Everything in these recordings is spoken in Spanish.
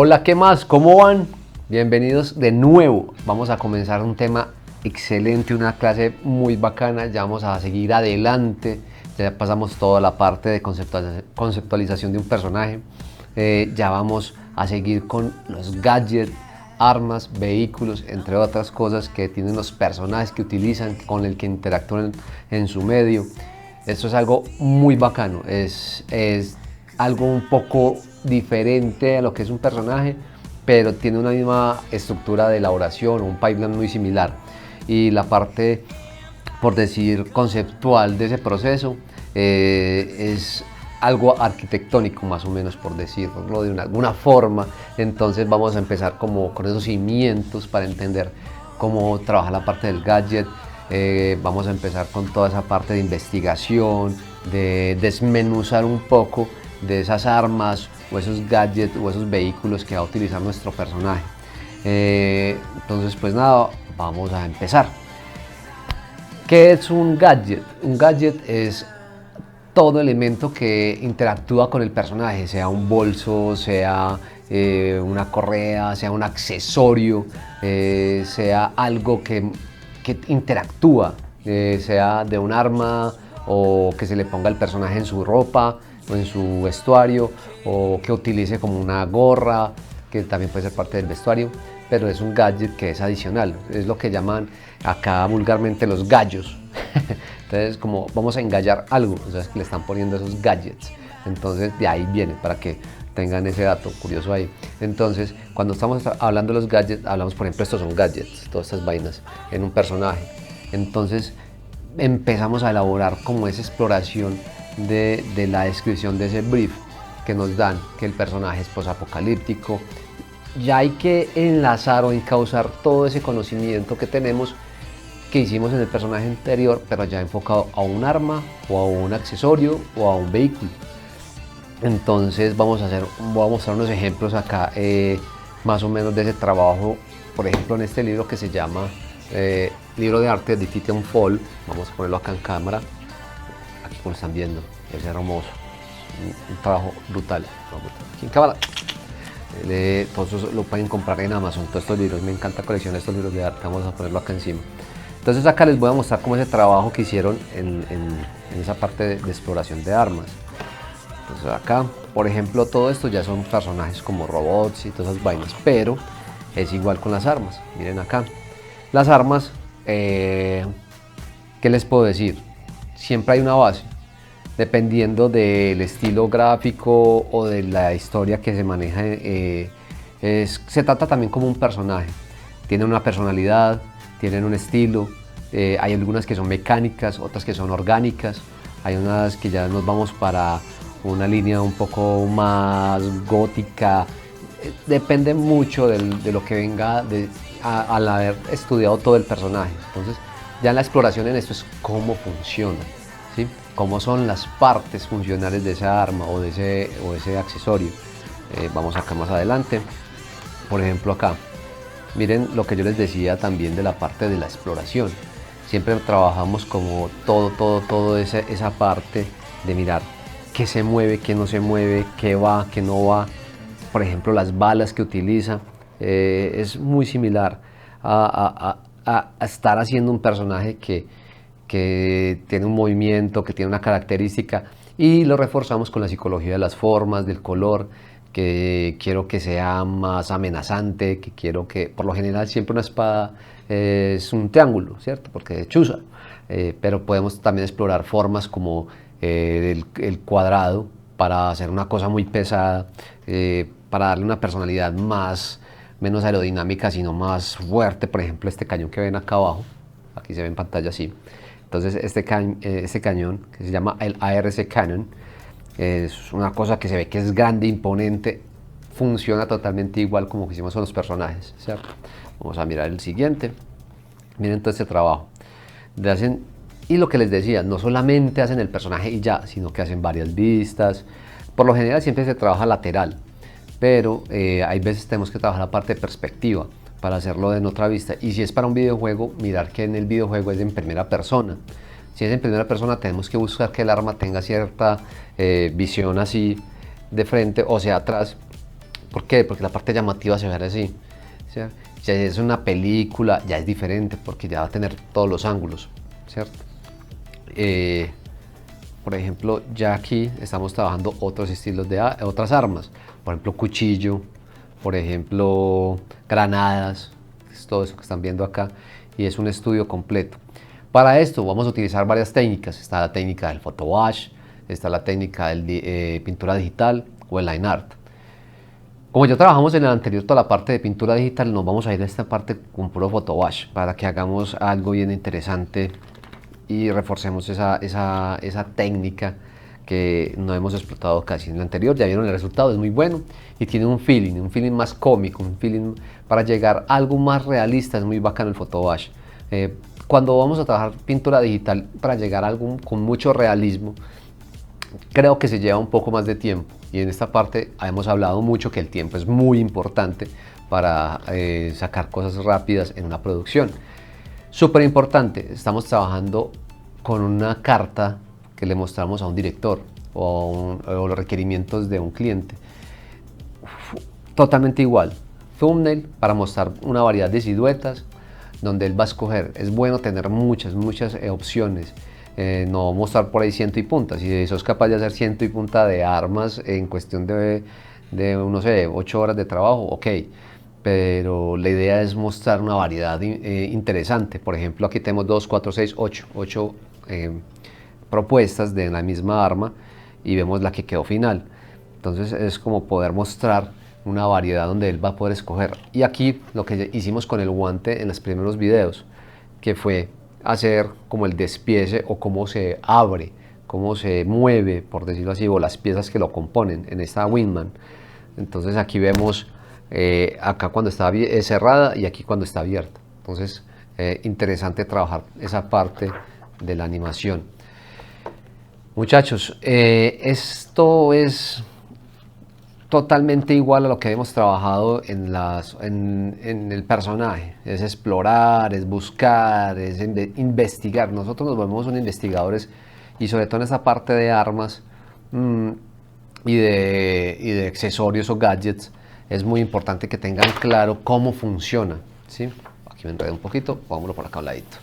Hola, ¿qué más? ¿Cómo van? Bienvenidos de nuevo. Vamos a comenzar un tema excelente, una clase muy bacana. Ya vamos a seguir adelante. Ya pasamos toda la parte de conceptualización de un personaje. Ya vamos a seguir con los gadgets, armas, vehículos, entre otras cosas que tienen los personajes que utilizan, con el que interactúan en su medio. Esto es algo muy bacano, es algo un poco diferente a lo que es un personaje, pero tiene una misma estructura de elaboración, un pipeline muy similar. Y la parte, por decir, conceptual de ese proceso es algo arquitectónico, más o menos, por decirlo de alguna forma. Entonces vamos a empezar como con esos cimientos para entender cómo trabaja la parte del gadget. Vamos a empezar con toda esa parte de investigación, de desmenuzar un poco de esas armas o esos gadgets o esos vehículos que va a utilizar nuestro personaje. Entonces, pues nada, vamos a empezar. ¿Qué es un gadget? Un gadget es todo elemento que interactúa con el personaje, sea un bolso, sea una correa, sea un accesorio, sea algo que interactúa, sea de un arma o que se le ponga el personaje en su ropa o en su vestuario, o que utilice como una gorra, que también puede ser parte del vestuario, pero es un gadget que es adicional, es lo que llaman acá vulgarmente los gallos. Entonces, como vamos a engallar algo, o sea, es que le están poniendo esos gadgets. Entonces, de ahí viene, para que tengan ese dato curioso ahí. Entonces, cuando estamos hablando de los gadgets, hablamos, por ejemplo, estos son gadgets, todas estas vainas en un personaje. Entonces, empezamos a elaborar como esa exploración de la descripción de ese brief que nos dan, que el personaje es posapocalíptico. Ya hay que enlazar o encauzar todo ese conocimiento que tenemos, que hicimos en el personaje anterior, pero ya enfocado a un arma o a un accesorio o a un vehículo. Entonces voy a mostrar unos ejemplos acá, más o menos de ese trabajo. Por ejemplo, en este libro que se llama Libro de Arte de Titanfall, vamos a ponerlo acá en cámara, aquí como están viendo, es hermoso, un trabajo brutal. Aquí en cámara. Todos lo pueden comprar en Amazon, todos estos libros, me encanta coleccionar estos libros de arte, vamos a ponerlo acá encima. Entonces acá les voy a mostrar cómo ese trabajo que hicieron en esa parte de exploración de armas. Entonces acá, por ejemplo, todo esto ya son personajes como robots y todas esas vainas, pero es igual con las armas. Miren acá, las armas, ¿qué les puedo decir? Siempre hay una base, dependiendo del estilo gráfico o de la historia que se maneja. Se trata también como un personaje, tiene una personalidad, tienen un estilo, hay algunas que son mecánicas, otras que son orgánicas, hay unas que ya nos vamos para una línea un poco más gótica, depende mucho de lo que venga al haber estudiado todo el personaje. Entonces ya la exploración en esto es cómo funciona, ¿sí? Cómo son las partes funcionales de esa arma o de ese accesorio. Vamos acá más adelante, por ejemplo acá. Miren lo que yo les decía también de la parte de la exploración. Siempre trabajamos como todo esa parte de mirar qué se mueve, qué no se mueve, qué va, qué no va. Por ejemplo, las balas que utiliza. Es muy similar a estar haciendo un personaje que tiene un movimiento, que tiene una característica, y lo reforzamos con la psicología de las formas, del color, que quiero que sea más amenazante, que quiero que, por lo general siempre una espada es un triángulo, ¿cierto? Porque chuza, pero podemos también explorar formas como el cuadrado para hacer una cosa muy pesada, para darle una personalidad menos aerodinámica, sino más fuerte. Por ejemplo, este cañón que ven acá abajo, aquí se ve en pantalla así. Entonces este cañón, que se llama el ARC Cannon, es una cosa que se ve que es grande, imponente, funciona totalmente igual como que hicimos con los personajes, ¿cierto? Vamos a mirar el siguiente. Miren todo este trabajo. Y lo que les decía, no solamente hacen el personaje y ya, sino que hacen varias vistas. Por lo general siempre se trabaja lateral, pero hay veces tenemos que trabajar la parte de perspectiva para hacerlo en otra vista. Y si es para un videojuego, mirar que en el videojuego es en primera persona. Si es en primera persona, tenemos que buscar que el arma tenga cierta visión así de frente o sea atrás, ¿Por qué? Porque la parte llamativa se ve así, ¿cierto? Si es una película, ya es diferente, porque ya va a tener todos los ángulos, ¿cierto? Por ejemplo, ya aquí estamos trabajando otros estilos de otras armas, por ejemplo, cuchillo, por ejemplo, granadas, es todo eso que están viendo acá, y es un estudio completo. Para esto vamos a utilizar varias técnicas. Está la técnica del photo wash, está la técnica de pintura digital o el line art. Como ya trabajamos en el anterior toda la parte de pintura digital, nos vamos a ir a esta parte con puro photo wash para que hagamos algo bien interesante y reforcemos esa técnica que no hemos explotado casi. En el anterior ya vieron el resultado, es muy bueno y tiene un feeling más cómico, un feeling para llegar a algo más realista. Es muy bacano el photo wash. Cuando vamos a trabajar pintura digital para llegar a algo con mucho realismo, creo que se lleva un poco más de tiempo, y en esta parte hemos hablado mucho que el tiempo es muy importante para sacar cosas rápidas en una producción. Súper importante, estamos trabajando con una carta que le mostramos a un director o los requerimientos de un cliente. Totalmente igual, thumbnail para mostrar una variedad de siluetas donde él va a escoger. Es bueno tener muchas opciones. No mostrar por ahí ciento y punta. Si sos capaz de hacer ciento y punta de armas en cuestión de no sé, 8 horas de trabajo, ok, pero la idea es mostrar una variedad interesante. Por ejemplo, aquí tenemos 2, 4, 6, 8 propuestas de la misma arma y vemos la que quedó final. Entonces es como poder mostrar una variedad donde él va a poder escoger. Y aquí lo que hicimos con el guante en los primeros videos, que fue hacer como el despiece o cómo se abre, cómo se mueve, por decirlo así, o las piezas que lo componen en esta Wingman. Entonces aquí vemos acá cuando está cerrada y aquí cuando está abierta. Entonces interesante trabajar esa parte de la animación. Muchachos, esto es totalmente igual a lo que hemos trabajado en el personaje. Es explorar, es buscar, es investigar. Nosotros nos volvemos unos investigadores, y sobre todo en esta parte de armas y de accesorios o gadgets, es muy importante que tengan claro cómo funciona, ¿sí? Aquí me enredé un poquito, pongámoslo por acá a un ladito.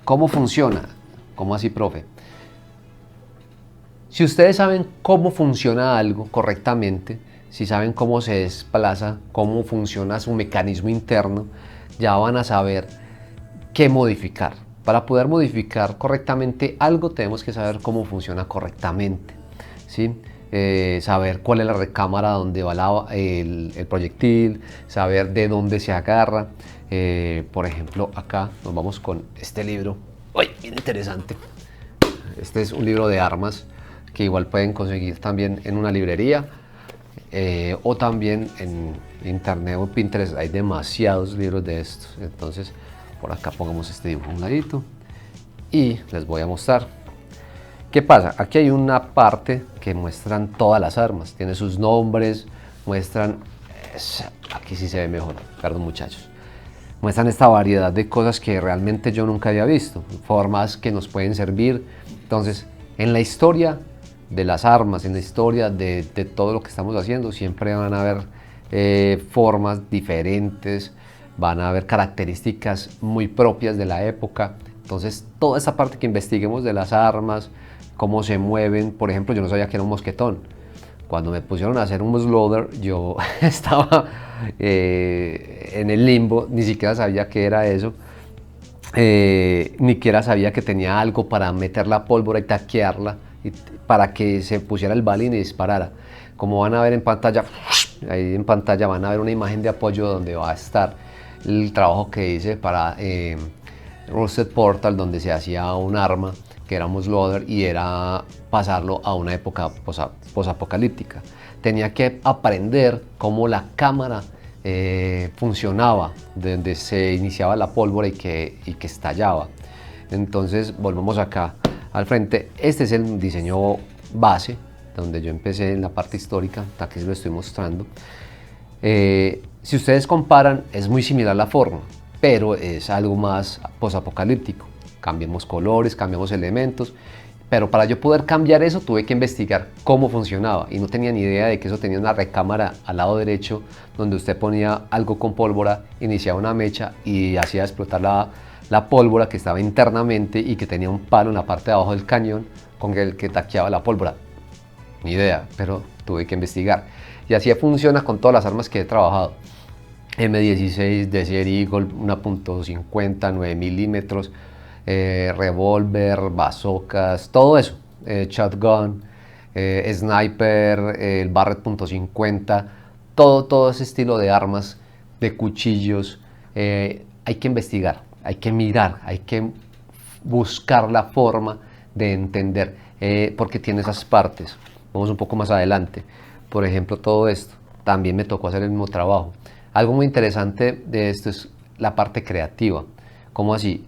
¿Cómo funciona? ¿Cómo así, profe? Si ustedes saben cómo funciona algo correctamente, si saben cómo se desplaza, cómo funciona su mecanismo interno, ya van a saber qué modificar. Para poder modificar correctamente algo, tenemos que saber cómo funciona correctamente, ¿sí? Saber cuál es la recámara donde va el proyectil, saber de dónde se agarra. Por ejemplo, acá nos vamos con este libro. ¡Uy! Bien interesante. Este es un libro de armas que igual pueden conseguir también en una librería o también en internet o Pinterest. Hay demasiados libros de estos. Entonces por acá pongamos este dibujo a un ladito y les voy a mostrar. ¿Qué pasa? Aquí hay una parte que muestran todas las armas, tiene sus nombres, muestran, aquí sí se ve mejor, perdón muchachos, muestran esta variedad de cosas que realmente yo nunca había visto, formas que nos pueden servir. Entonces, en la historia de las armas, en la historia de todo lo que estamos haciendo, siempre van a haber formas diferentes, van a haber características muy propias de la época. Entonces, toda esa parte que investiguemos de las armas, cómo se mueven, por ejemplo, yo no sabía que era un mosquetón. Cuando me pusieron a hacer un muzzleloader, yo estaba en el limbo, ni siquiera sabía qué era eso. Ni siquiera sabía que tenía algo para meter la pólvora y taquearla para que se pusiera el balín y disparara. Como van a ver en pantalla, ahí en pantalla van a ver una imagen de apoyo donde va a estar el trabajo que hice para Rusted Portal, donde se hacía un arma que era muzzleloader y era pasarlo a una época posapocalíptica. Tenía que aprender cómo la cámara funcionaba, donde se iniciaba la pólvora y que estallaba. Entonces volvemos acá al frente. Este es el diseño base donde yo empecé en la parte histórica, aquí lo estoy mostrando. Si ustedes comparan, es muy similar la forma, pero es algo más posapocalíptico. Cambiamos colores, cambiamos elementos, Pero para yo poder cambiar eso tuve que investigar cómo funcionaba y no tenía ni idea de que eso tenía una recámara al lado derecho donde usted ponía algo con pólvora, iniciaba una mecha y hacía explotar la pólvora que estaba internamente y que tenía un palo en la parte de abajo del cañón con el que taqueaba la pólvora. Ni idea, pero tuve que investigar. Y así funciona con todas las armas que he trabajado. M16, Desert Eagle, una .50, 9 milímetros, revólver, bazocas, todo eso, shotgun, sniper, el Barrett .50, todo ese estilo de armas, de cuchillos. Hay que investigar, hay que mirar, hay que buscar la forma de entender por qué tiene esas partes. Vamos un poco más adelante. Por ejemplo, todo esto, también me tocó hacer el mismo trabajo. Algo muy interesante de esto es la parte creativa. ¿Cómo así?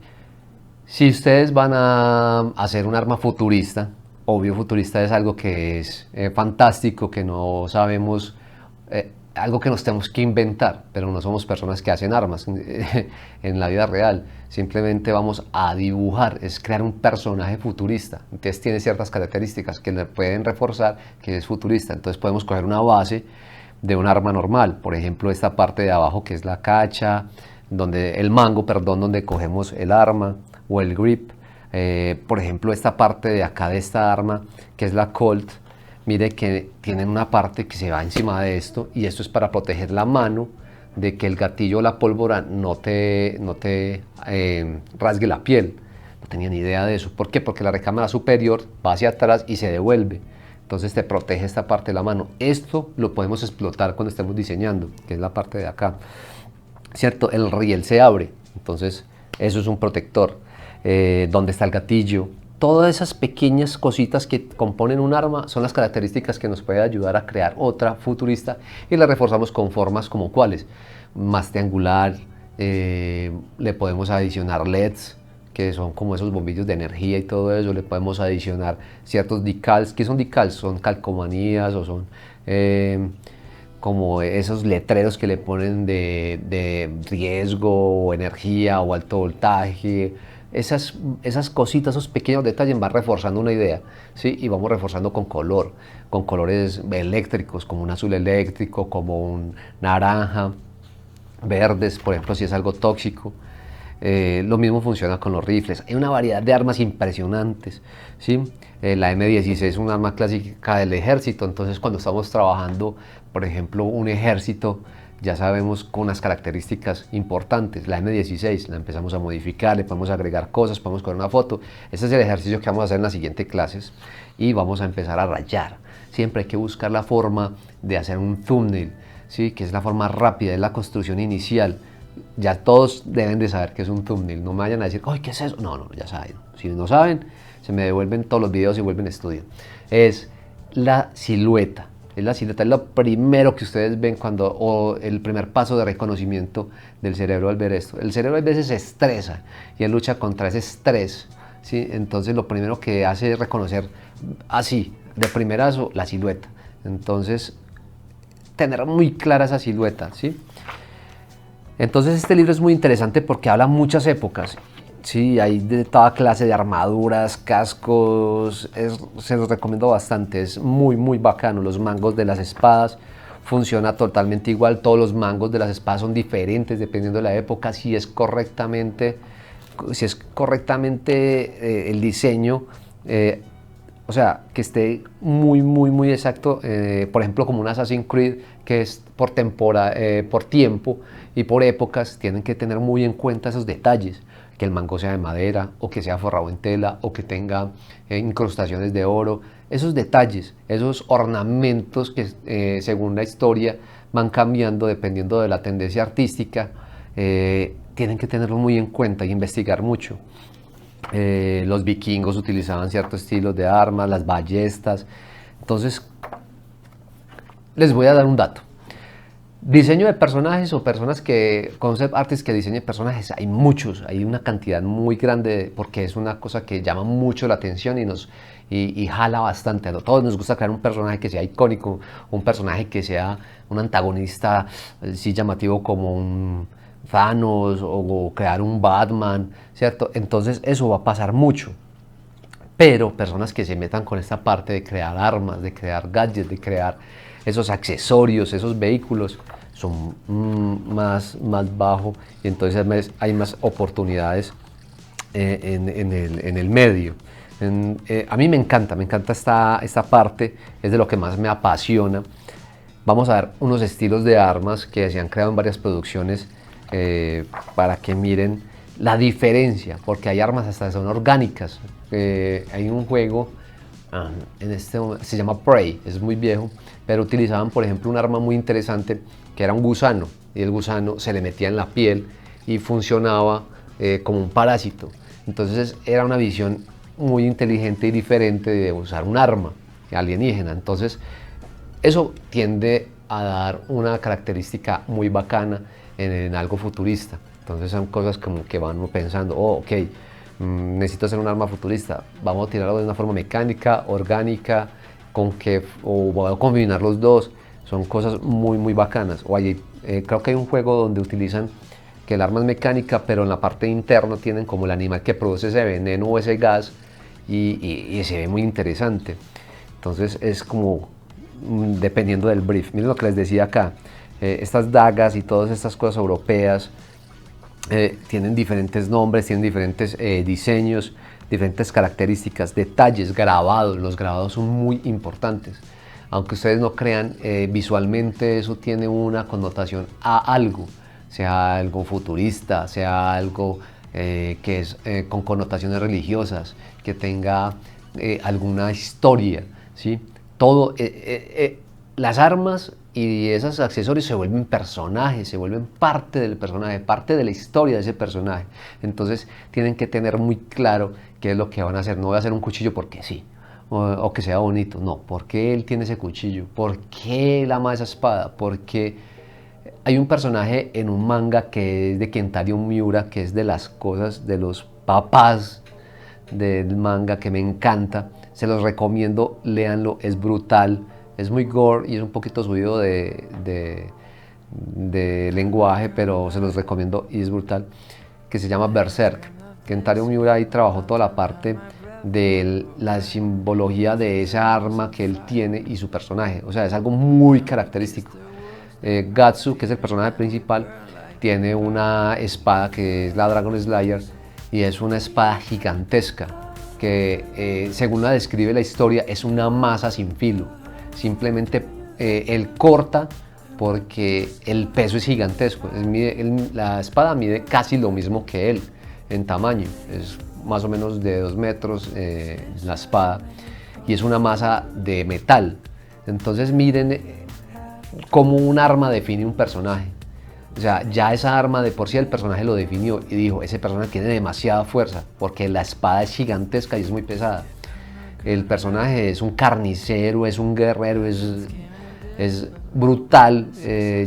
Si ustedes van a hacer un arma futurista, obvio futurista es algo que es fantástico, que no sabemos, algo que nos tenemos que inventar, pero no somos personas que hacen armas en la vida real. Simplemente vamos a dibujar, es crear un personaje futurista. Entonces tiene ciertas características que le pueden reforzar que es futurista. Entonces podemos coger una base de un arma normal, por ejemplo esta parte de abajo que es la cacha, el mango, perdón, donde cogemos el arma, o el grip, por ejemplo esta parte de acá de esta arma que es la Colt. Mire que tienen una parte que se va encima de esto y esto es para proteger la mano de que el gatillo o la pólvora no te rasgue la piel. No tenía ni idea de eso. ¿Por qué? Porque la recámara superior va hacia atrás y se devuelve. Entonces te protege esta parte de la mano. Esto lo podemos explotar cuando estemos diseñando, que es la parte de acá. ¿Cierto? El riel se abre. Entonces eso es un protector. ¿Dónde está el gatillo? Todas esas pequeñas cositas que componen un arma son las características que nos pueden ayudar a crear otra futurista y la reforzamos con formas como cuáles. Más triangular, le podemos adicionar LEDs, que son como esos bombillos de energía y todo eso. Le podemos adicionar ciertos decals. ¿Qué son decals? Son calcomanías o son como esos letreros que le ponen de riesgo o energía o alto voltaje. Esas cositas, esos pequeños detalles van reforzando una idea, ¿sí? Y vamos reforzando con colores eléctricos, como un azul eléctrico, como un naranja, verdes, por ejemplo, si es algo tóxico. Lo mismo funciona con los rifles. Hay una variedad de armas impresionantes, ¿sí? La M16 es un arma clásica del ejército, entonces cuando estamos trabajando, por ejemplo, un ejército, ya sabemos con unas características importantes. La M16 la empezamos a modificar, le podemos agregar cosas, podemos coger una foto. Este es el ejercicio que vamos a hacer en las siguientes clases y vamos a empezar a rayar. Siempre hay que buscar la forma de hacer un thumbnail, ¿sí? Que es la forma rápida, es la construcción inicial. Ya todos deben de saber qué es un thumbnail. No me vayan a decir, ¡ay, qué es eso! No, ya saben. Si no saben, se me devuelven todos los videos y vuelven a estudio. Es la silueta. Es la silueta, es lo primero que ustedes ven o el primer paso de reconocimiento del cerebro al ver esto. El cerebro a veces se estresa y él lucha contra ese estrés, ¿sí? Entonces lo primero que hace es reconocer así, de primerazo, la silueta. Entonces, tener muy clara esa silueta, ¿sí? Entonces este libro es muy interesante porque habla muchas épocas. Sí, hay de toda clase de armaduras, cascos, se los recomiendo bastante, es muy bacano. Los mangos de las espadas funciona totalmente igual, todos los mangos de las espadas son diferentes dependiendo de la época. Si es correctamente el diseño, o sea, que esté muy exacto, por ejemplo como un Assassin's Creed que es por tiempo y por épocas, tienen que tener muy en cuenta esos detalles. Que el mango sea de madera, o que sea forrado en tela, o que tenga incrustaciones de oro. Esos detalles, esos ornamentos que según la historia van cambiando dependiendo de la tendencia artística, tienen que tenerlo muy en cuenta y investigar mucho. Los vikingos utilizaban ciertos estilos de armas, las ballestas. Entonces, les voy a dar un dato. Diseño de personajes o concept artists que diseñen personajes, hay muchos, hay una cantidad muy grande porque es una cosa que llama mucho la atención y jala bastante. A todos nos gusta crear un personaje que sea icónico, un personaje que sea un antagonista sí llamativo como un Thanos o crear un Batman, ¿cierto? Entonces eso va a pasar mucho. pero personas que se metan con esta parte de crear armas, de crear gadgets, de crear esos accesorios, esos vehículos, son más bajo, y entonces hay más oportunidades en el medio. A mí me encanta esta parte, es de lo que más me apasiona. Vamos a ver unos estilos de armas que se han creado en varias producciones para que miren la diferencia, porque hay armas hasta que son orgánicas. Hay un juego, en este momento, se llama Prey, es muy viejo, pero utilizaban por ejemplo un arma muy interesante que era un gusano, y el gusano se le metía en la piel y funcionaba como un parásito. Entonces era una visión muy inteligente y diferente de usar un arma alienígena. Entonces eso tiende a dar una característica muy bacana en algo futurista. Entonces son cosas como que van pensando, oh, ok, necesito hacer un arma futurista, vamos a tirarlo de una forma mecánica, orgánica, o voy a combinar los dos. Son cosas muy bacanas. O creo que hay un juego donde utilizan que el arma es mecánica, pero en la parte interna tienen como el animal que produce ese veneno o ese gas, y se ve muy interesante. Entonces es como dependiendo del brief. Miren lo que les decía acá, estas dagas y todas estas cosas europeas tienen diferentes nombres, tienen diferentes diseños, diferentes características, detalles, grabados. Los grabados son muy importantes. Aunque ustedes no crean, visualmente eso tiene una connotación a algo, sea algo futurista, sea algo que es con connotaciones religiosas, que tenga alguna historia, ¿sí? Todo, las armas y esos accesorios se vuelven personajes, se vuelven parte del personaje, parte de la historia de ese personaje. Entonces tienen que tener muy claro qué es lo que van a hacer. No voy a hacer un cuchillo porque sí, o que sea bonito, no. ¿Por qué él tiene ese cuchillo? ¿Por qué él ama esa espada? Porque hay un personaje en un manga que es de Kentaro Miura, que es de las cosas, de los papás del manga, que me encanta. Se los recomiendo, léanlo, es brutal, es muy gore y es un poquito subido de lenguaje, pero se los recomiendo y es brutal, que se llama Berserk. Kentaro Miura ahí trabajó toda la parte de la simbología de esa arma que él tiene y su personaje, o sea, es algo muy característico. Gatsu, que es el personaje principal, tiene una espada que es la Dragon Slayer, y es una espada gigantesca que según la describe la historia es una masa sin filo. Simplemente él corta porque el peso es gigantesco. La espada mide casi lo mismo que él en tamaño, es más o menos de 2 metros la espada, y es una masa de metal. Entonces miren cómo un arma define un personaje. O sea, ya esa arma de por sí el personaje lo definió y dijo, ese personaje tiene demasiada fuerza porque la espada es gigantesca y es muy pesada. El personaje es un carnicero, es un guerrero, es brutal,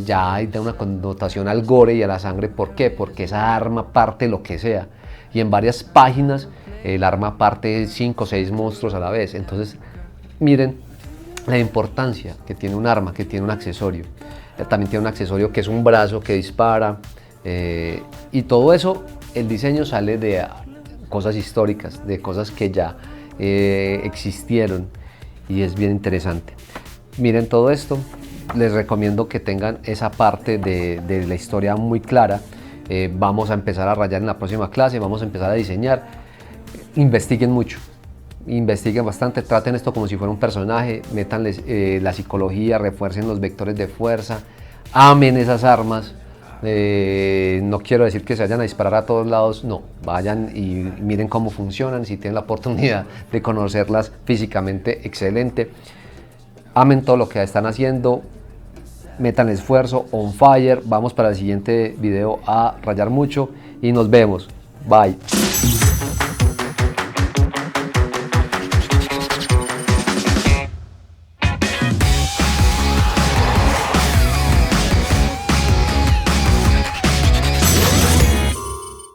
ya hay una connotación al gore y a la sangre. ¿Por qué? Porque esa arma parte lo que sea, y en varias páginas el arma parte 5 o 6 monstruos a la vez. Entonces miren la importancia que tiene un arma, que tiene un accesorio. También tiene un accesorio que es un brazo que dispara, y todo eso, el diseño sale de cosas históricas, de cosas que ya existieron, y es bien interesante. Miren todo esto, les recomiendo que tengan esa parte de la historia muy clara. Vamos a empezar a rayar en la próxima clase, vamos a empezar a diseñar. Investiguen mucho, investiguen bastante, traten esto como si fuera un personaje, métanles la psicología, refuercen los vectores de fuerza, amen esas armas. No quiero decir que se vayan a disparar a todos lados, no, vayan y miren cómo funcionan. Si tienen la oportunidad de conocerlas físicamente, excelente. Amen todo lo que están haciendo, metan esfuerzo, on fire. Vamos para el siguiente video a rayar mucho y nos vemos. Bye.